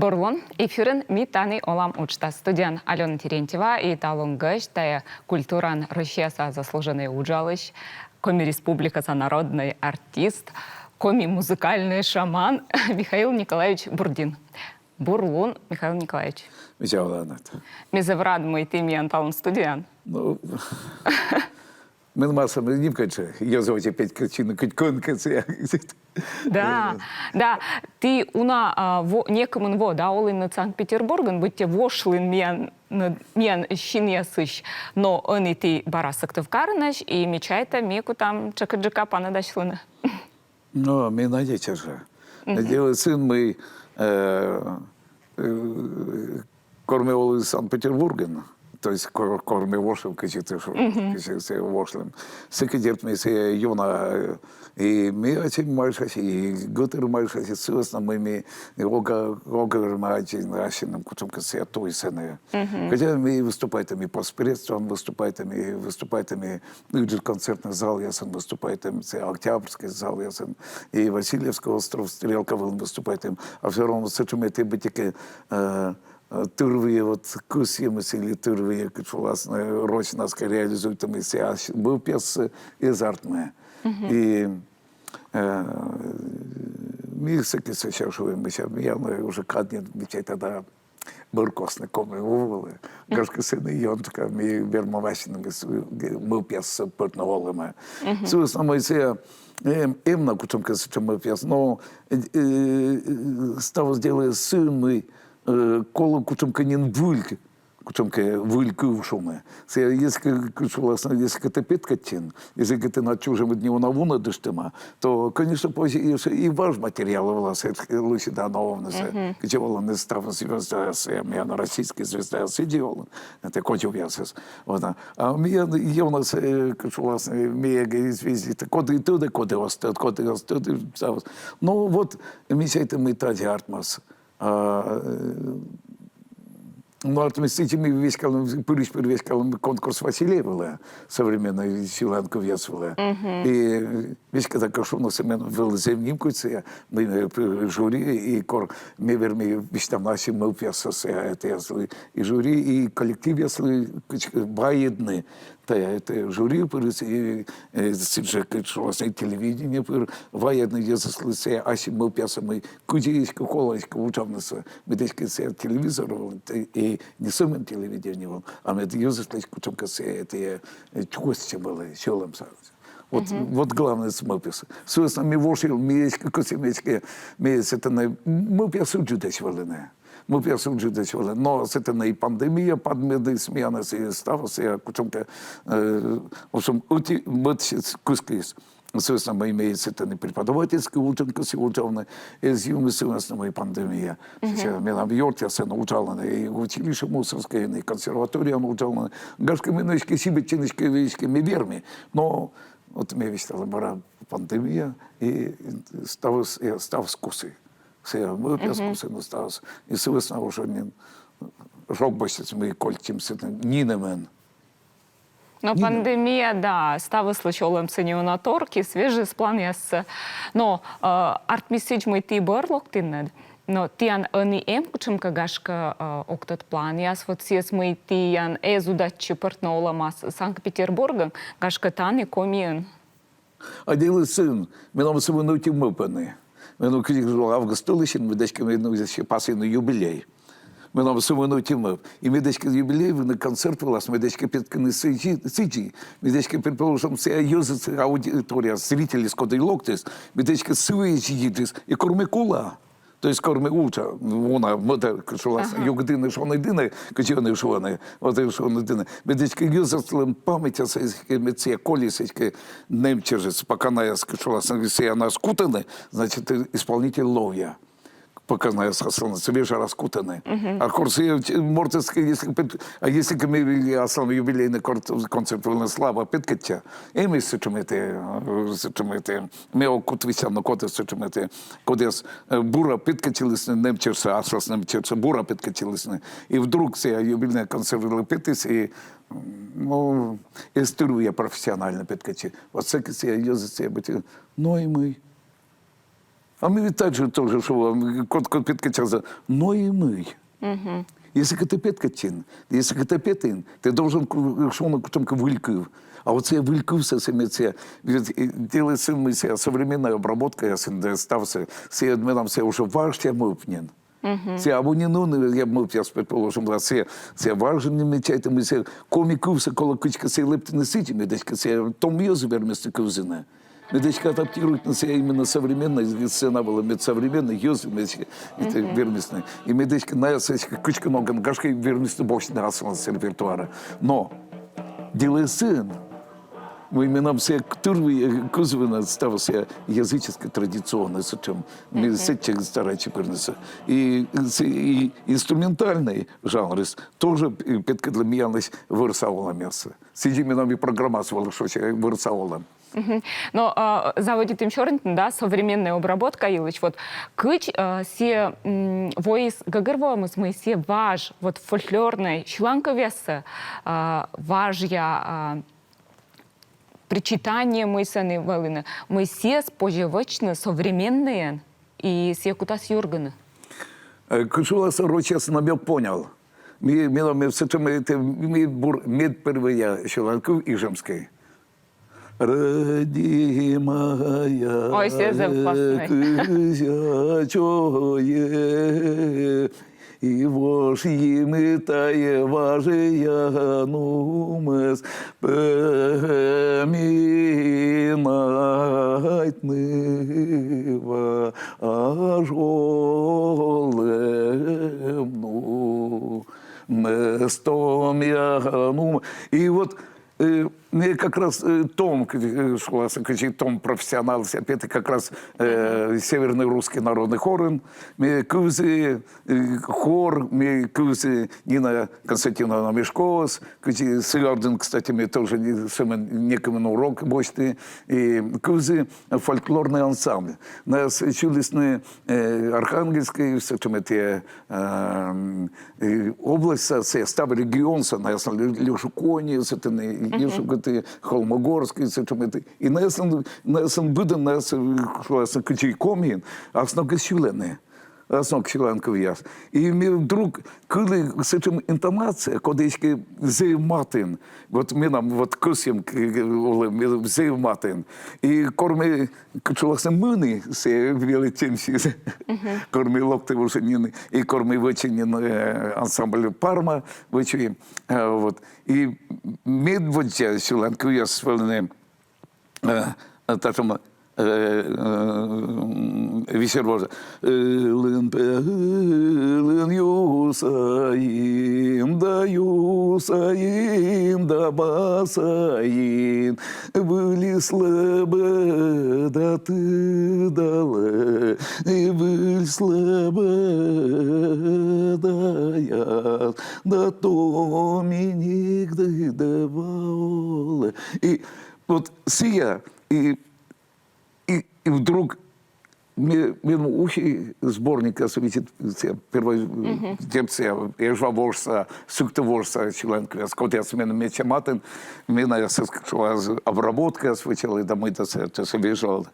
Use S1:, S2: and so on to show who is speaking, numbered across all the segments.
S1: Бурлон эфирін митаны олам учта. Студент Алена Терентьева и талон гостя культуран Россия заслуженный уджалыш, коми республика народный артист, коми музыкальный шаман Михаил Николаевич Бурдин. Бурлон Михаил Николаевич. Мезеврад мой теми талон студент.
S2: Мен масам не каче. Я зову опять качину конкуренция.
S1: Да, да. Ты уна некому во да олин на Санкт-Петербурген, будьте вошлин мен щиньясыш, но они ты барасак ты вкарнаш и мечайта меку там чакаджика пана дашлина.
S2: Ну, мы надеемся же. Делает сын мы кормил из Санкт-Петербурга. То есть корме вошел, качеты вошлем. Секретарь мы се юна и мы очень мальчики, и гутер мальчики, соответственно мы рога мальчики нашим кучом касе той сене. Хотя мы выступаем по спредствам, выступаем концертный зал, я сам выступаем, Октябрьский зал, я сам и Васильевский остров, Стрелковый выступаем, а все равно с этим это бытики турвые вот кусимость или турвые, как власне рочно реализуют мы себя. Был пьеса из артме. И мы всякие сейчас мы я уже каднет мечтать тогда буркосны коми уволи. Гашка сына Йонтка, мы вермоващинами был пьеса портноволыми. Собственно, мы все именно кучом мы пьес, но стало сделать сын мы коло кучомка не вульк, кучомка вульку ушуме. Если это петкатин, если это на чужом дню на вуна дыштема, то, конечно, позже и ваш материал влас, лучше да нововнесе, где он не став звезда, я на российской звезда сидел, это котел ясес. А мне у нас, как власне, мега известно, коды туда, коды остают, ну вот, мы это мы тади артмас. Ну, отместите, весь конкурс Васильева, современная силанка весовая. И весь когда кашу на семену в земнимкуце, мы жюри, и мы верми, весь там наши мы пьесы, и жюри, и коллектив, если баедны. Это жюри, и телевидение, военные языки, а мы пьесами, кудеечка, холочка, учебница, мы дешки телевизор, и не самым телевидением, а мы языки, кучомка, это чувство было, селом сразу. Вот главное смысл. Собственно, мы вошли, мы есть космические, мы есть это мы пьесу чудес валены. Мы пьесу чудес валены. Но это не пандемия, подмены смены, стало, кучомка, в общем, мы кускис. Собственно, мы имеем это не преподавательские учебные, из юности у нас не пандемия. Сейчас мы на Йорке се научали, и училище мусорское, и консерватория научали. Гашка мы ночки себе чиночки вещки мы верми, но вот мы вестали мора пандемия, и став скусы. Мы скусы не став. И собственно уже не робостец мы кольтим с этим нинемен.
S1: Но пандемия, да, става случолом синеонаторки, свежий план яс. Но артмисич мой ти барлок тиннед. Но тиан они кучем кагашка октот план яс вот сес мой тиан эзудачи партнола мас Санкт-Петербургом гашка тани комиен.
S2: А делает сын, мы нам собой научим мопаны. Мы нам кричали августолыщин, мы дачка мы еще пасыну юбилей. Мы нам собой научим. И мы дачка юбилей на концерт влас, мы дачка петканы сиджи, мы дачка предположим вся юзы аудитория, зрители с кодой локтис, мы дачка свыжи едис и кормекула. То есть корми уча, вона мода кашулась, югдини шонидини, качіони шони, от шонидини. Медички юзаслим пам'яття це колісечки немчержець, пока на кашулась, все она скутаны, значит исполнитель ловья. Показная сказана, свеже раскутанный. А курсы мортовские, если мы ослан юбилейный концерт на слава Петкача, и мы сочумете, мы окутвися на коте сочумете, кодес бура Петкачилисны, немчерса, аслас немчерса, бура Петкачилисны. И вдруг все юбилейные концерты Петис, и ну, историю я профессионально Петкачи. Вот всякие языки, ну и мы. А мы ведь так же тоже, что кот подкачался, но и мы. Если ти підкачин, якщо ти п'ятин, ти должен, що воно тільки вилькив. А оце вилькився, це ділиться современна обработка, я стався, це нам все вже важче мовпнен. Це або не ну, я мов, я предположим, це важне мечайте, ми це комікився, коли кичка це лепти не ситі, ми десь це том йози вермісти ковзина. Медичка адаптирует на себя именно современная сцена была медсовременная, юз вермисная. И медичка на кучка нога гашка вермисный бог на с репертуара. Но делая сын, мы именно все культуры кузовы ставился языческой традиционной, с чем мы с этим стараемся перенести. И инструментальный жанр тоже петка для меня вырисовала мясо. Сидим и нам и программа что вырисовала.
S1: Но заводи тим чорнтин, да, современная обработка илыч, вот кыч се воис гагырвомыз мы се важ, вот фольклорный шланковесы важья причитание мы саны валыны, мы се споживочны современные и се кутас юрганы.
S2: Кучула сорочес намек понял. Мы все это мед первая шланков и жемской. Родимая
S1: Ой,
S2: козячое, и вошьи мытая важия нумес поминать ныва ажолемну местом я нум. И вот мне как раз Том, Том профессионал, это как раз Северный русский народный хор, мне кузы хор, мне кузы Нина Константиновна Мешковас, Сыгарден, кстати, мне тоже некому на урок мощный, и кузы фольклорный ансамбль. Нас чулись на Архангельской, в чем это область, став регион, нас Лешу Кони, это Холмогорський, і несен буде несен кичійкомін, а снок щілени. Снок щіленков яс. І ми вдруг, коли сечем інтонація, кодечки зейматин, от ми нам, от косім, зейматин, і корми, качулася мини, це величенші, корми локти вушеніни, і корми вичинін ансамбль Парма, вичує, от. І ми, от я, щіленков яс, свалені, так, Висервожа. Лен юсаим, да басаим, вылезла бы, да ты дала, и вылезла бы, да я, да то меня давала. И вот сия, и вдруг мне ухи сборника светит первой темция, я жвавошься, суктовошься, членка, скотец меня меча матен, меня обработка свечала, и домой это все бежал.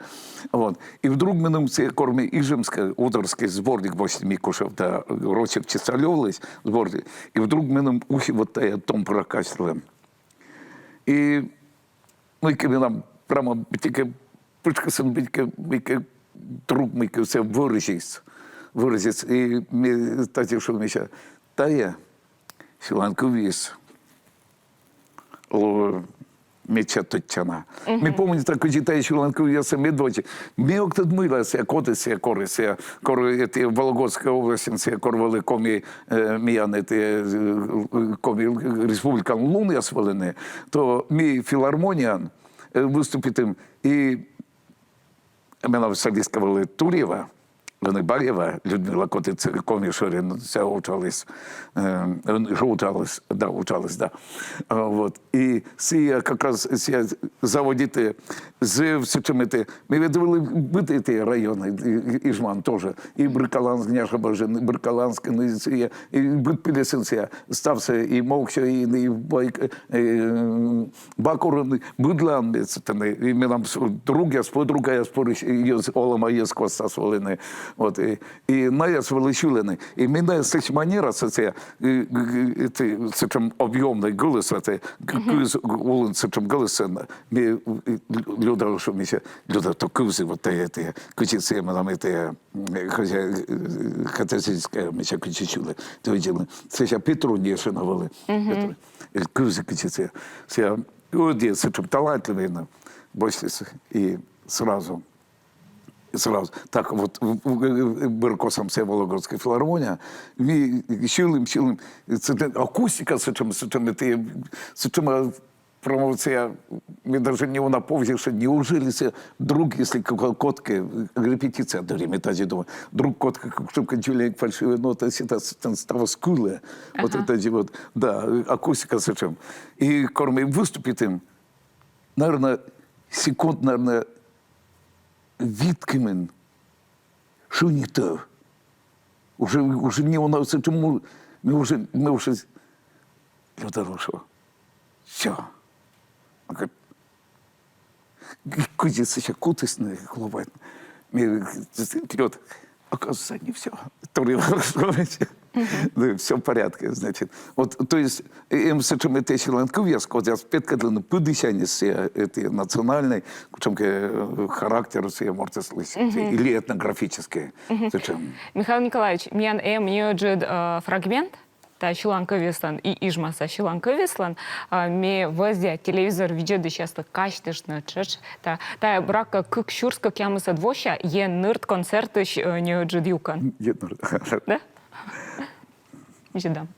S2: Вот. И вдруг мне все корми Ижемская, ударский сборник, больше Микушев, да, Рочек Чистолёвлась, сборник, и вдруг мне ухи вот тая том прокачиваем. И мы нам прямо тільки почкасан білька друг мій все виразить. І ми таті, що ми ще тая сіланку віз. Меча тотчана. Ми пам'ятаємо, так читаю сіланку віз медвочі. Ми октад милася, котися, корися, кори Вологодська область, це корвали комі міяни, комі республікан Лун я свалене, то ми філармоніан виступити і мене солістка була Турєва, Барєва, Людмила Котицькові Ширин, учались, да. Вот. І сі якраз заводити з всічими, ми відвели бити ті райони, Іжман теж, і Брикаланск, Няшабажин, Брикаланск, і Битпілесенція, стався і Мокша, і Бакурин, Будлан, і ми нам друга, спориш, Олама Єскоста Солини, от, і Наяс Величулини. І мене з манера, це чим об'ємний голос, це чим голос, люди, що ми ще, люди то кузи, от те, кучиці, ми те, хатасильське, ми ще кучичули, то виділи. Це ще Петру Нєшиновали, кузи, кучиці. Це, от, це чим талантливий, бачите, і сразу. Так, от Беркосом це Вологодська філармонія, ми щилим, це акустика, це чим промовція, ми навіть не вона повзіше, неужели це друг, якщо котки, репетиція до ремітажі дома, друг котка, щоб кончили фальшиві ноти, це стало скуле, от це, от, да, акустика це чим. І коли виступити, наверное, секунд, наверное, відкимен, що не то. Уже не у нас, чому ми вже, Люда, що? Все. Кудиться ще кутисне, хлопець. Ми, вперед, оказывается, не все. Все в порядке, значит. Вот, то есть, им с этим это Шри-Ланковецк, вот я спетка для напудищания этой национальной, причем характер все можно слышать, или этнографические. Зачем?
S1: Михаил Николаевич, мен неоджид фрагмент, та Шри-Ланковецлан и Ижмаса Шри-Ланковецлан, ме везде телевизор видеоды часто качественно чеш, та брака кык шурска кямыса двоща, е нырт концерты неоджид юкан. Да? Жидам.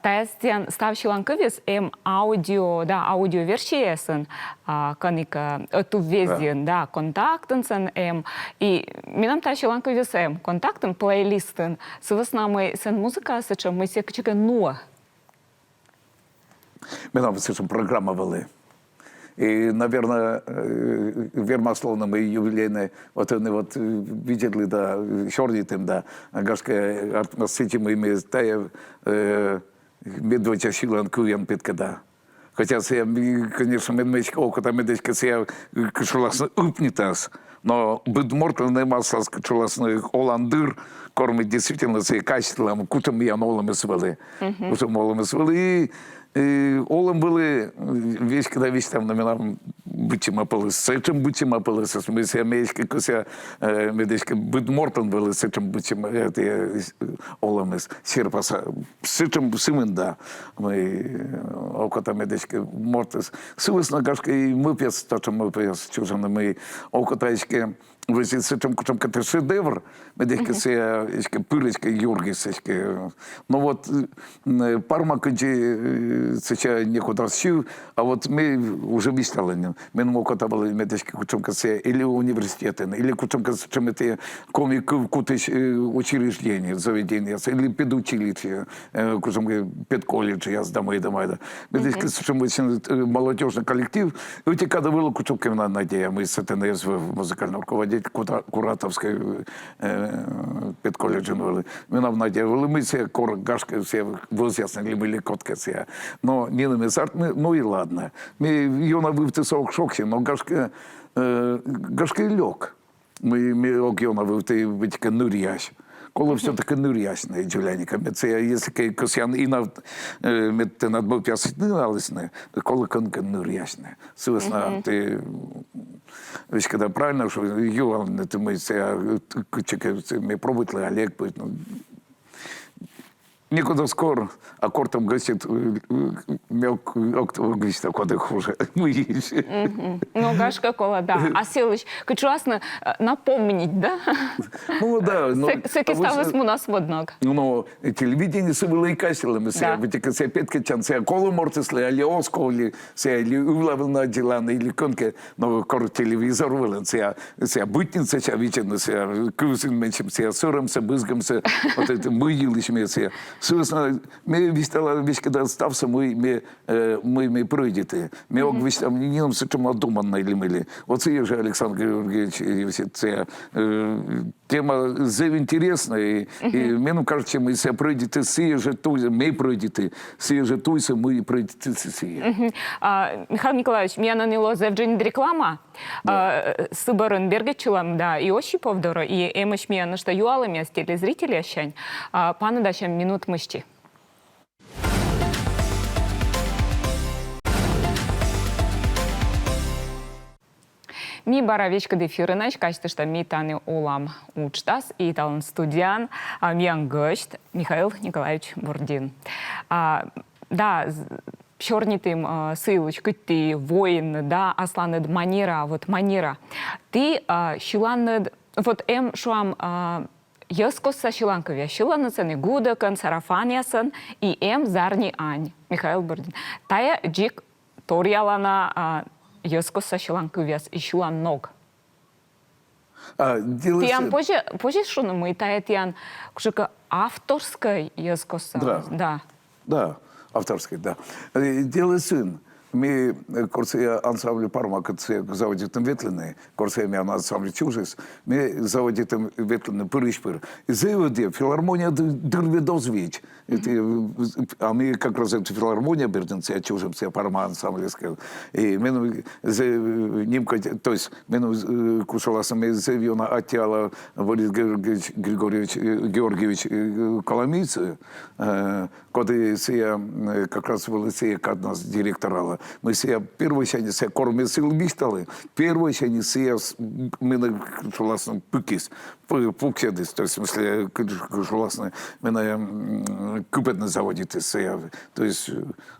S1: Тестен став Шри-Ланковец аудиоверсиясын каника туввезден контактынсын и минам та Шри-Ланковец контактын плейлистын сывыснамы сын музыкасы чым мы секчиге нуа.
S2: Минам сычым программа вели. И, наверное, вермословно мы юбилейные, вот они вот видели, да, чернитым, да, гашка артмаситим ими тая медведя Шри-Ланкуян питкада. Хотя я, конечно, медмечка окота медечка я кашуласно упнитас, но бедмортал не масла кашуласно оландыр, кормит действительно це качественно, кутом я нолами свели, и Олам були вещь, когда вещь там номинам бычима пылыс, сечем бычима пылыс, мы се мечки куся медечки бедмортон были, сечем бычима, это Олам из Сирпаса, сечем сымында, мы окота медечки мортес, сывыс нагашка и мы пьес, то, что мы пьес, чужано мы окотаечки, висить сечем кучем кати шедевр, медечки се пылечки юргисечки, ну вот парма качи це ще нікуди сів, а от ми вже виставлені. Ми не могли були медички кучомка це или університети, или кучомка чим це комік кутиш учреждення, заведення, или педучилище, кучомка педколледж, я здамаю домайда. Медички чим молодежний колектив, і от коли було кучомка на надія, ми з ТНС музикального руководитель Куратовської педколледжі були. Ми нам надія були, ми це гашки все возяснили, ми котки це. Но Нина Мезарт, ну и ладно. Ее на вывте 40 шоксе, но гашка лег. ми океанові, ти таке нур'яш. Коли все таке нур'яш на джуляниками, це якщо косян і ти надбав п'яситналисне, коли конка нур'яшне. Свисна, ти, весь коли правильно, що ювалне, ти ми це, ми пробували, Олег, ну, никуда скоро, а кортом гостит мелко гостит, куда хуже.
S1: Ну, Гашка Кола, да. А Силыч, качуасно напомнить, да?
S2: Ну, да.
S1: Секи ставилось у нас в однак.
S2: Ну, телевидение се было и кассилами, се, ведь се петка чан, се коло мортесли, али осколи, се или улавна делана, или конке, но кор телевизор вылен, се бытница, се вечерно, се кусин меньшим, се сыром, се бызгом, се вот это мыилищами, се. Собственно, ми вистала вещь, когда стався, ми пройдете. Ми огвість там не нам все чому думано или мили. Оце є же Олександр Георгиевич, це тема зев інтересна, і мені кажуть, ми все пройдете, сіє же туйся, ми пройдете, сіє же туйся, ми пройдете сіє.
S1: Михаил Николаевич, меня наняло завжди реклама. Сыбарын бергечилам, да, и Осипов дора, и эмыш меня на что юалами, а телезрители ощань. Паны дащам минут мышти. Ми бара вечка дефирынач, качты, что ми таны улам учтас, и талан студиян, миян гөшт Михаил Николаевич Бурдин. Да, чернитым сылыч, ты воин, да, асланед манера, вот манера. Ты щиланед, вот шуам Йоскоса щиланковия, щиланацаны гудакан, сарафанясан, и зарни ань, Михаил Бурдин. Тая джик торьялана Йоскоса щиланковиас и щилан ног. Тиян позже шуну мы, тая тиян кушка авторская Йоскоса.
S2: Да. Да. Авторской, да. Дело сын. Мы, курсы ансамбля Парма, которые заводят ветленные, курсы мы ансамбль Чужес, мы заводим ветленные пырышпыр. И заводи филармония дырведос ведь. А мы как раз эту филармония берденцы, Чужемцы, Парма ансамблевская. И мы немко, то есть мы кушалась, мы завьена отъяла Борис Георгиевич Коломийцы, когда я как раз был как нас директорала. Мы себе первый сяни се корме сил вистали, первый сяни се мы власне пукис, пукседис, то есть в смысле власне мы купить на заводе се, то есть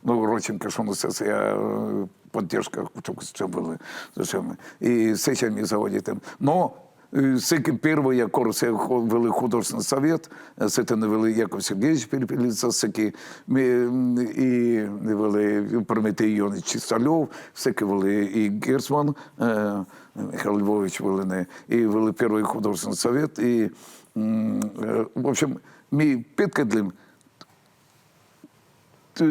S2: ну Роченко что на се поддержка, что было, зачем и сессиями заводит, но Всякий первый я корс вели художественный совет, с этим вели Яков Сергеевич Перепелица, всякий и вели Прометей Ионович Чисталев, всякий вели и Герцман Михаил Львович вели, и вели первый художественный совет, и в общем мы петкадлим.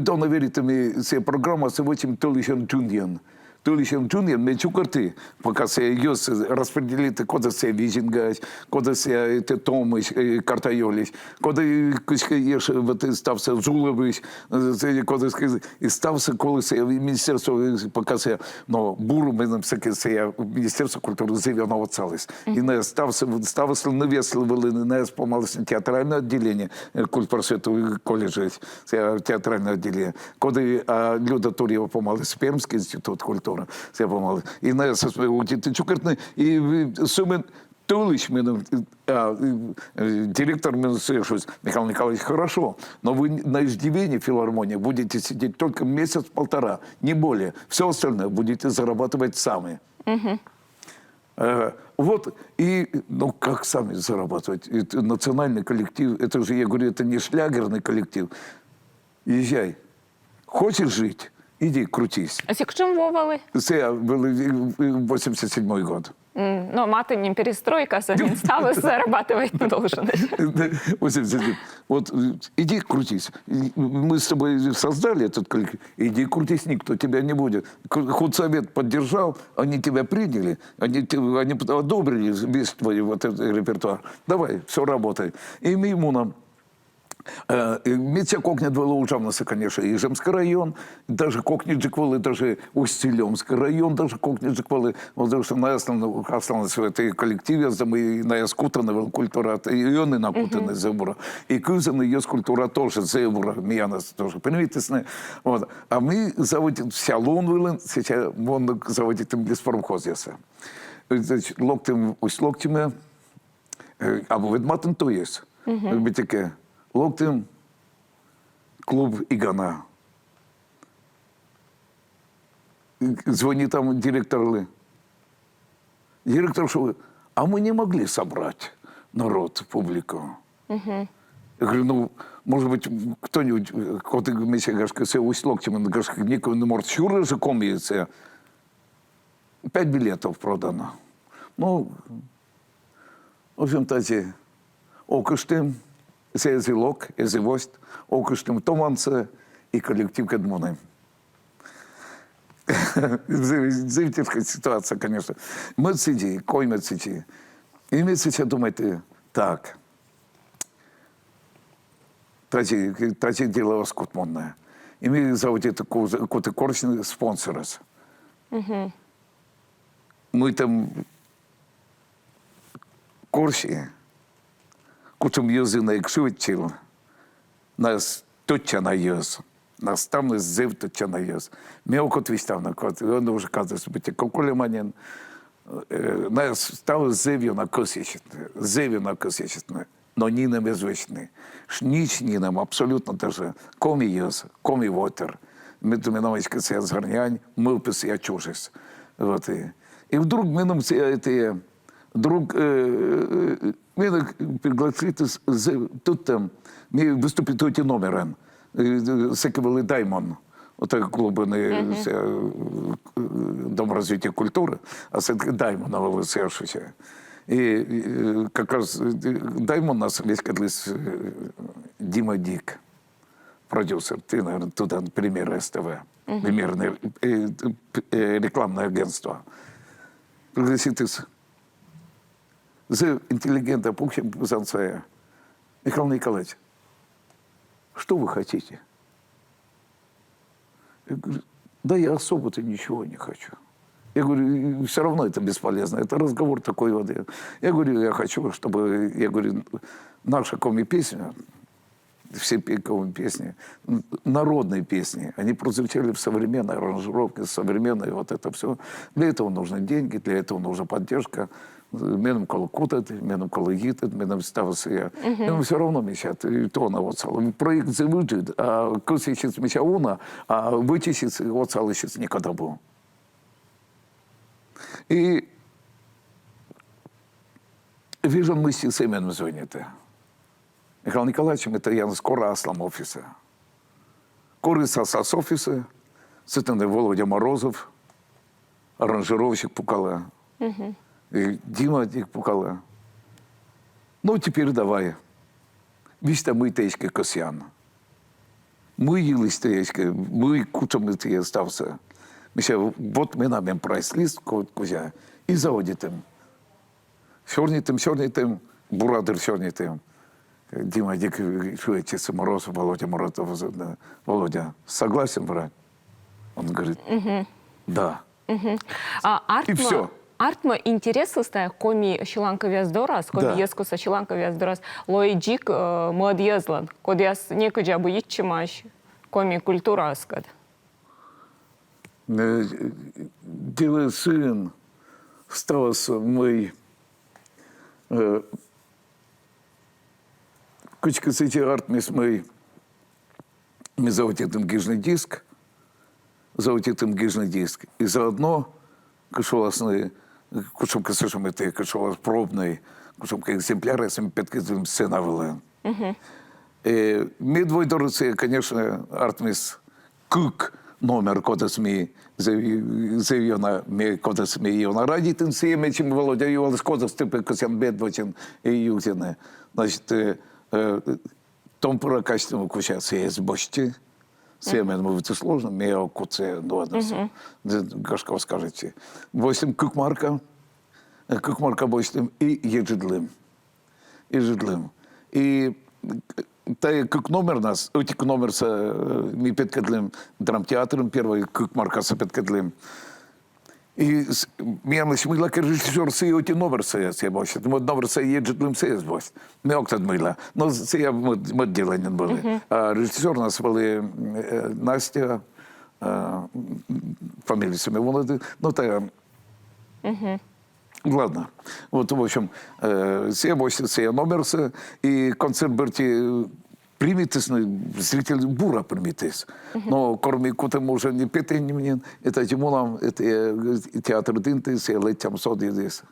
S2: То наверите ми се програма се вочим Толишен Джундиан. Толишен Джундиан ми чукарти, пока се йос распределите, куда се вижингать, куда се те томыш, картайолись, куда еш вот стався Жулович, куда и стався коли се министерство пока се, но буру ми всяке се министерство культури зив'яно оцалось. І не стався навесли не спомалося театральне відділення культпросвіту коледжа, це театральне відділення. Коли Люда Турєва помалась Пермський інститут культури, все помалось. І не чукартне, і сумен Тулыч, директор Михаил Николаевич, хорошо, но вы на иждивении филармонии будете сидеть только месяц-полтора, не более. Все остальное будете зарабатывать сами. Вот, и, ну, как сами зарабатывать? Это национальный коллектив, это же, я говорю, это не шлягерный коллектив. Езжай. Хочешь жить? Иди, крутись.
S1: А с чем вовали?
S2: Это был 87-й год.
S1: Ну, маты не перестройка, а стала зарабатывать не должен.
S2: 87. Вот иди крутись. Мы с тобой создали этот коллектив. Иди крутись, никто тебя не будет. Худсовет поддержал, они тебя приняли, они одобрили весь твой вот этот репертуар. Давай, все работай. И мы ему нам Митя кокнет было ужавнасы, конечно, и Ижемский район, даже кокнет джеквалы, даже Усть-Илемский район, даже кокнет джеквалы, потому что на осталось в этой коллективе, за мы на скутаны культура, и он и накутаны зебура, и кузаны ее скульптура тоже зебура, миянас тоже, понимаете, вот. А мы заводим вся лон сейчас вон заводит там леспромхозеса. Локтем, усть локтями, або ведматен то есть, битике. Локтем клуб Игана. Звонит там директор. Директор, что а мы не могли собрать народ, публику. Я говорю, ну, может быть, кто-нибудь, кто-то миссия, говорит, все усть локтем, говорит, никого не может чура же комьется. 5 билетов продано. Ну, в общем-то, окуштем. Зелок, Эзевост, Окуштем Томанца и коллектив Кадмуны. Зывительская ситуация, конечно. Мы сидим, коймы сидим. И мы сейчас думаем, так, тратить дело скутмонное. И мы заводим какой-то корочный спонсор. Мы там корши, кучом язина, якщо відчила, нас точно на єз. Нас там не зив точно на єз. Ми окот вістав на кот, і він вже казав собі, коли манін, нас став зив'ю на косічне, но ні не безвичне. Ніч ні нам абсолютно даже комі єз, комі вотер. Ми до меновичка це згарнянь, ми впис я чужись. Вот. І вдруг ми нам це, друг, меня пригласили тут там, мне выступит третий номер, Секевали Даймон, вот такой клуб, Дом развития культуры, а Секевали Даймон, новосершийся. И как раз Даймон нас весь кадлис Дима Дик, продюсер, ты, наверное, туда пример СТВ, примерное рекламное агентство. Пригласит за интеллигента Пухин Занцая. Михаил Николаевич, что вы хотите? Я говорю, да я особо-то ничего не хочу. Я говорю, все равно это бесполезно. Это разговор такой вот. Я говорю, я хочу, чтобы, я говорю, наша коми-песня, все коми-песни, народные песни, они прозвучали в современной аранжировке, современной вот это все. Для этого нужны деньги, для этого нужна поддержка. Меном коли кутать, меном коли їтать, меном ставився. Меном все равно мечать. І то на оцал. Проект заводит, а косичец меча уна, а вытащить оцал сейчас никогда был. И вижу мысли с именем звоните. Михаил Николаевич, это я скоро аслам офиса. Кориса с офиса, сытный Володя Морозов, аранжировщик Пукала. И Дима их пукала. Ну, теперь давай. Вista мы течки косян. Мы елись течки, мы кучами ты остався. Мы сейчас, вот мы набем прайс-лист, кузя, и заводитым. Сёрнитым, бурадыр сёрнитым. Дима Дик, шуечица Морозов, Володя Морозов. Володя, согласен, брат? Он говорит, да. И все.
S1: Артма интересу стая коми шиланка вяздорас, коми ескуса шиланка вяздорас, лоиджик модъезлан, кодяс некоджа буитчимаш, коми культура аскад.
S2: Дело сын, стался мой кучка сети артмис мой, мы заутитым гижный диск, и заодно кашоласный кучом касышем это кашолас пробный, кучом экземпляр, если мы пяткизм сцена была. Мы двое дороцы, конечно, артмис кук номер кодасми заявлена ми кодасми ее на радитин семи, чем Володя его с кодастыпы косян бедвочен и юзины. Значит, том пора качественного кучаться есть бочти. Семен мы это сложно, мео куце дуадасу. Гашков скажете. 8 кукмарка бойстым и ежедлым. И та как номер нас, как номер ми петкадлем драмтеатром первый, как маркаса петкадлем. И миям смыла как режиссер сей оти номер сей бось. Мод номер сей еджетлем сей бось. Не октад мыла. Но сей мод деланен были. А режиссер нас были Настя, фамилия Семенова, ну та. Ладно. Вот, в общем, сей бось, сей номер сей, и концерт берти примитес, зритель бура примитес. Но кроме кута може не петь не мне, это тимулам, это театр динты, сей летям содидес.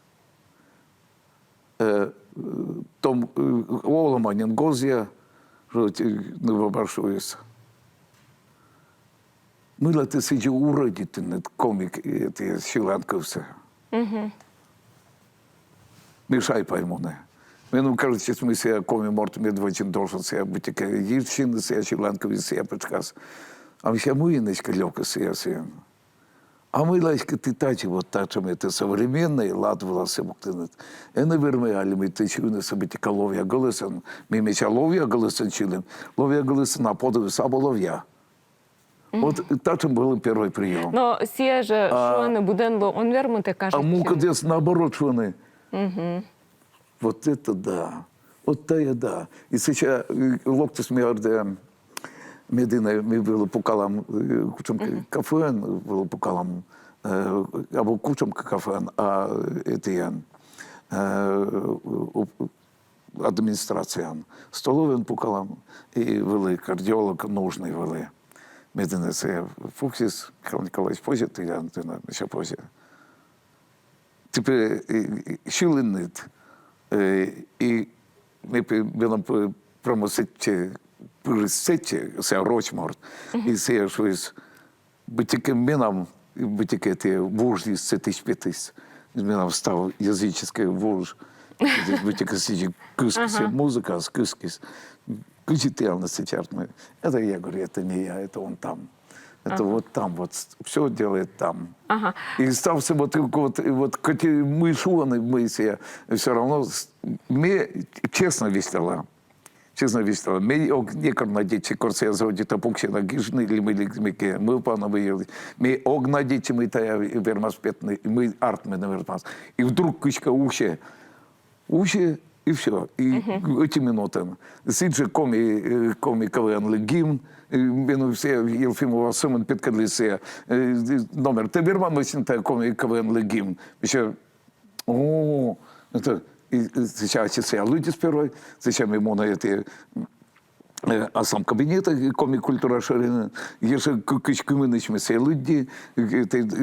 S2: Том Оломанин Гозия, не выборшуется. Мила ты сиди уродит, комик, это Шиланковся. Мешай пойму, не. Мену кажуть, що ми себе комі мортом медведем должен себе бути дівчина, себе Шиланкові, себе почкас. А ми ще муїночка льока себе. А мы, ласька, ты тачи, вот тачим, это современный, лад волосы буктынет. И, наверное, али мы тычу на событие ловья голосен. Мы меча ловья голосен чилим. Ловья голосен, а подавы сабо ловья. Вот тачим был первый прием.
S1: Но все же, что они будут, он вермуте кажется.
S2: А мука здесь наоборот, что они. Вот это да. Вот то я да. И сейчас локти смерде. Медина ми було покалам кучом кафен, було покалам або кучом кафен, а етіян адміністрація. Столовин покалам і вели кардіолог нужний вели. Медина це Фуксіс, Михайло Ніколаївич позі, ти я ще позі. Тепер шиленит. І ми будемо промосити пересечі, це рочморт, і це щось, бутіки мінам, бутіки ті вожді з цитись п'ятись, мінам став язичний вож, бутіки сидять кискись, музика з кискись, кучительно сейчас мы. Это я говорю, это не я, это он там. Это вот там, вот все делает там. И стався вот мы шуаны, мы все равно, мне честно весело. Честно весело. Ми некорнадічі корсія зроді та пукшена гіжни, ми пана виїли. Ми огнадічі ми та вермас п'ятний, ми арт ми не вермас. І вдруг кучка уще, и все. И эти минуты. Сиджи коми КВН гимн, мену все Єлфімова Семен підкадлися номер. Ти верман висінта коми КВН гимн. Еще, о, это... И сейчас все люди сперва, сейчас мы на эти а сам кабинет коми-культура шарина, еще кучками начнем все люди,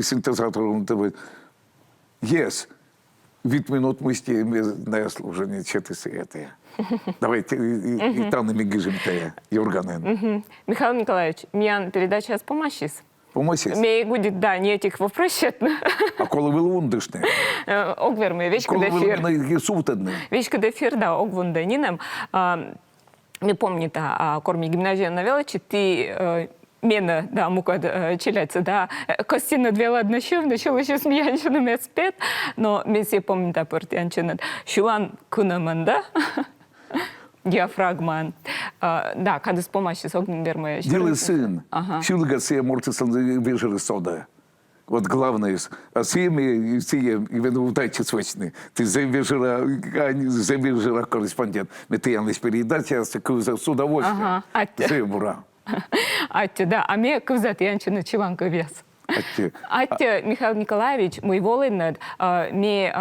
S2: синтезатором тебе. Yes, від минут мисті не служені читися это. Давайте и танами гижем те, Юрганен.
S1: Михаил Николаевич, меня передача с помощись.
S2: Помощись?
S1: Мне будет, да, не этих вопросов.
S2: А коли ви лундишне?
S1: Огверми, вечка дефир.
S2: Коли ви сутедне?
S1: Вечка дефир, да, огвунденinem. Не помните, корми гимназия на величи, ты мене, да, мука челяться, да, костина две ладнощев, начала еще смеянчина мецпет, но мы все помните, портянчина, шулан кунаман, да? Диафрагман. Да, когда с помощью огненвермы...
S2: Делай сын. Шулга сия мортисан вежеры сода. Вот главное, а семи именно удачи свечны. Ты завежера корреспондент. Мы ты янлись передача, с удовольствием. Бура.
S1: Атте, да, а мне кузат янчина чиланка вес. Атте, Михаил Николаевич, мой волыннад, мне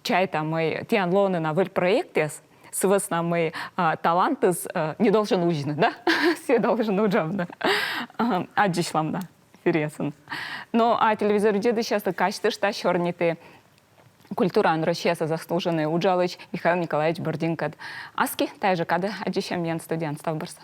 S1: чайта мой тян лоны на вэль проектес, свысно мы таланты не должен узнать, да? Все должны узнать. Аджишлам, да. Интересно. Но а телевизор деды сейчас качество, что черниты культура Россия заслуженный уджалыч Михаил Николаевич Бординкад. Аски, та же када аджишем ян студент Ставбарса.